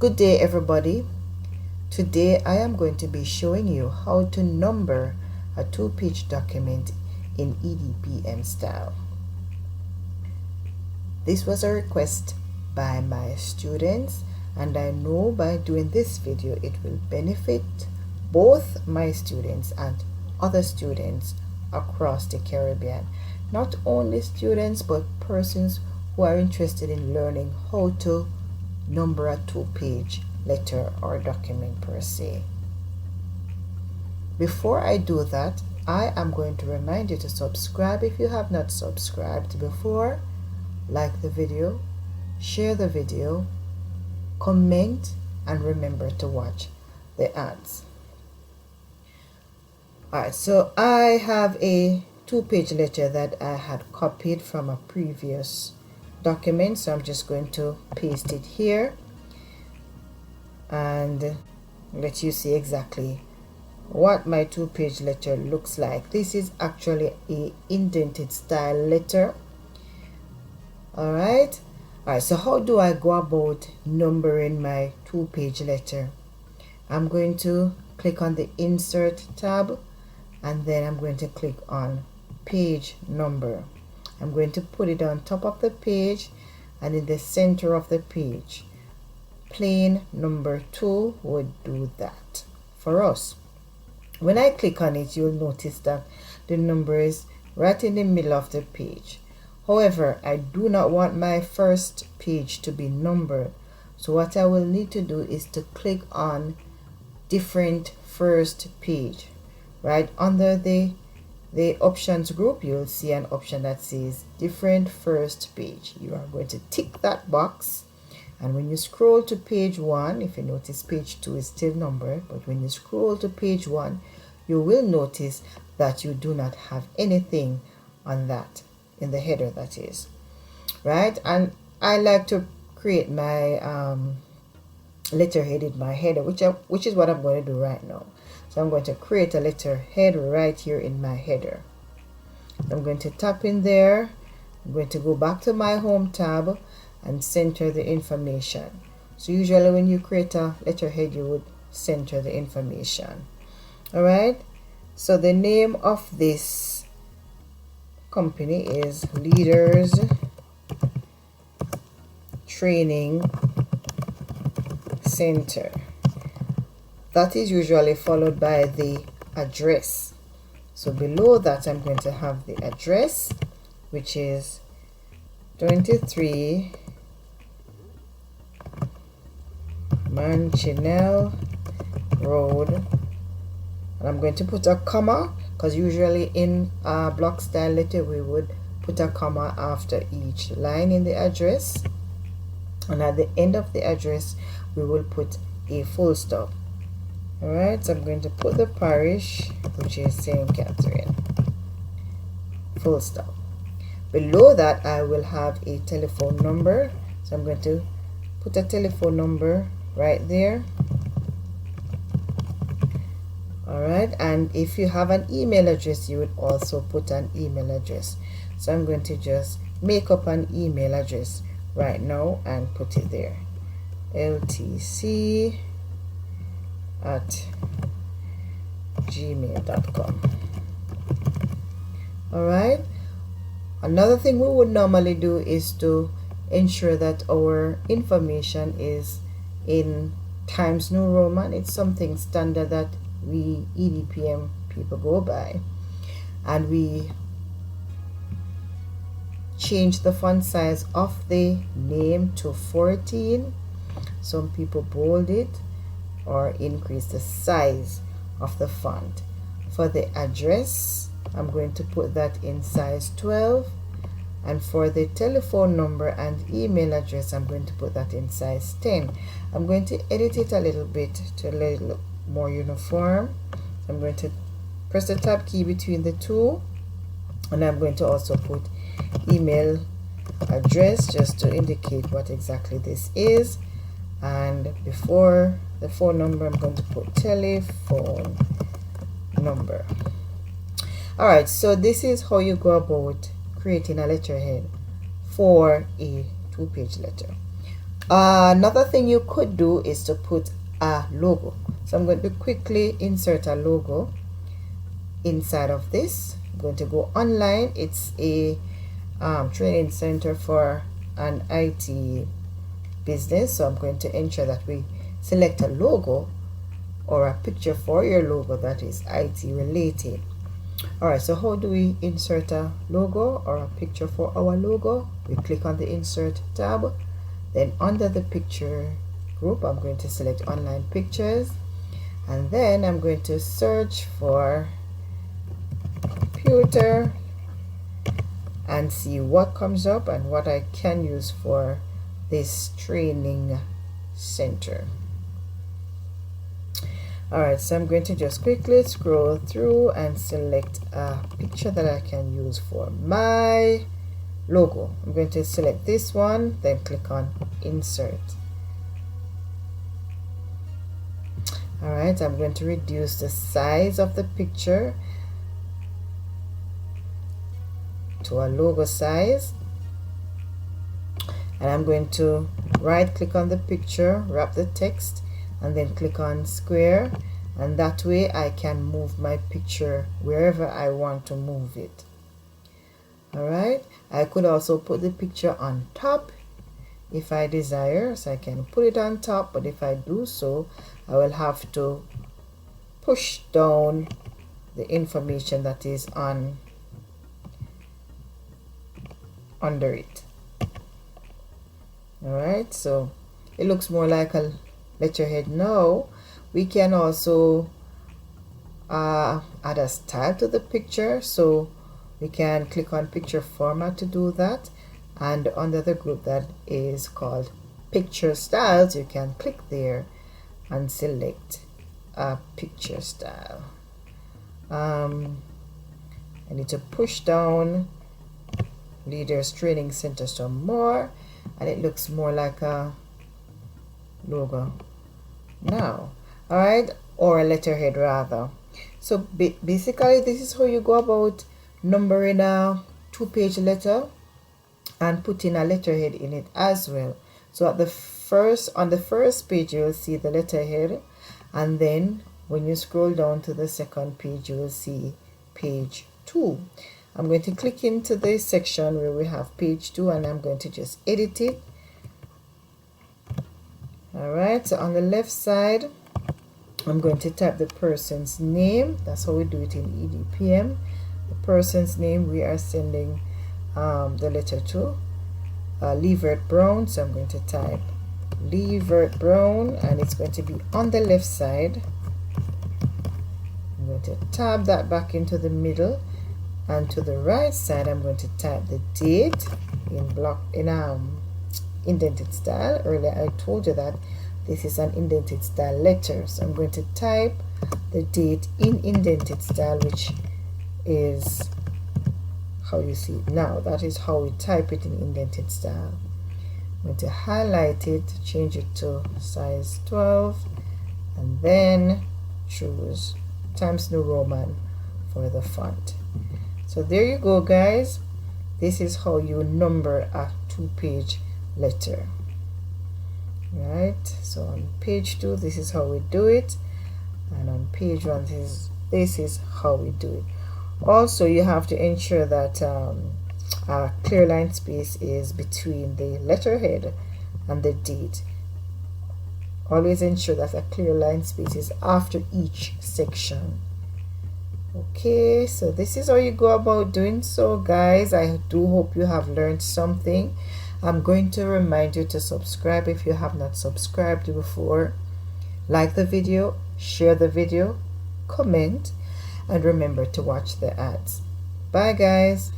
Good day everybody. Today I am going to be showing you how to number a two-page document in EDPM style. This was a request by my students, and I know by doing this video it will benefit both my students and other students across the Caribbean. Not only students but persons who are interested in learning how to number a two-page letter or document per se. Before I do that, I am going to remind you to subscribe if you have not subscribed before, like the video, share the video, comment, and remember to watch the ads. Alright, so I have a two-page letter that I had copied from a previous document, so I'm just going to paste it here and let you see exactly what my two-page letter looks like. This is actually a indented style letter. Alright, so how do I go about numbering my two-page letter? I'm going to click on the Insert tab, and then I'm going to click on Page Number. I'm going to put it on top of the page and in the center of the page. Plain number 2 would do that for us. When I click on it, you'll notice that the number is right in the middle of the page. However, I do not want my first page to be numbered. So what I will need to do is to click on Different First Page. Right under the options group, you'll see an option that says Different First Page. You are going to tick that box, and when you scroll to page 1, if you notice page 2 is still numbered, but when you scroll to page 1, you will notice that you do not have anything on that, in the header that is. Right? And I like to create my letterhead in my header, which is what I'm going to do right now. So I'm going to create a letterhead right here in my header. I'm going to tap in there. I'm going to go back to my home tab and center the information. So usually when you create a letterhead, you would center the information. Alright, so the name of this company is Leaders Training Center. That is usually followed by the address. So below that, I'm going to have the address, which is 23 Manchinell Road, and I'm going to put a comma because usually in a block style letter we would put a comma after each line in the address, and at the end of the address we will put a full stop. Alright, so I'm going to put the parish, which is St. Catherine, full stop. Below that I will have a telephone number, so I'm going to put a telephone number right there. Alright, and if you have an email address, you would also put an email address. So I'm going to just make up an email address right now and put it there. ltc@gmail.com. Alright, another thing we would normally do is to ensure that our information is in Times New Roman. It's something standard that we EDPM people go by, and we change the font size of the name to 14. Some people bold it or increase the size of the font. For the address, I'm going to put that in size 12, and for the telephone number and email address, I'm going to put that in size 10. I'm going to edit it a little bit to let it look more uniform. I'm going to press the tab key between the two, and I'm going to also put email address just to indicate what exactly this is, and before the phone number I'm going to put telephone number. Alright, so this is how you go about creating a letterhead for a two-page letter. Another thing you could do is to put a logo. So I'm going to quickly insert a logo inside of this. I'm going to go online. It's a training center for an IT business, so I'm going to ensure that we select a logo or a picture for your logo that is IT related. Alright, so how do we insert a logo or a picture for our logo? We click on the insert tab, then under the picture group I'm going to select online pictures, and then I'm going to search for computer and see what comes up and what I can use for this training center. Alright, so I'm going to just quickly scroll through and select a picture that I can use for my logo. I'm going to select this one, then click on insert. Alright, I'm going to reduce the size of the picture to a logo size, and I'm going to right click on the picture, wrap the text, and then click on square, and that way I can move my picture wherever I want to move it. Alright, I could also put the picture on top if I desire, so I can put it on top, but if I do so I will have to push down the information that is on under it. Alright, so it looks more like a letterhead now. We can also add a style to the picture, so we can click on picture format to do that, and under the group that is called picture styles you can click there and select a picture style. I need to push down Leaders Training Center some more, and it looks more like a logo now. Alright, or a letterhead rather. So basically this is how you go about numbering a 2-page letter and putting a letterhead in it as well. So on the first page you will see the letterhead, and then when you scroll down to the second page you will see page 2. I'm going to click into the section where we have page 2, and I'm going to just edit it. Alright, so on the left side I'm going to type the person's name. That's how we do it in EDPM. The person's name we are sending the letter to, Levert Brown, so I'm going to type Levert Brown, and it's going to be on the left side. I'm going to tab that back into the middle, and to the right side I'm going to type the date in indented style. Earlier I told you that this is an indented style letter, so I'm going to type the date in indented style, which is how you see it now. That is how we type it in indented style. I'm going to highlight it, change it to size 12, and then choose Times New Roman for the font. So there you go, guys. This is how you number a 2-page letter. Right, so on page 2 this is how we do it, and on page 1 this is how we do it. Also, you have to ensure that a clear line space is between the letterhead and the date. Always ensure that a clear line space is after each section. Okay, so this is how you go about doing so, guys. I do hope you have learned something. I'm going to remind you to subscribe if you have not subscribed before. Like the video, share the video, comment, and remember to watch the ads. Bye, guys.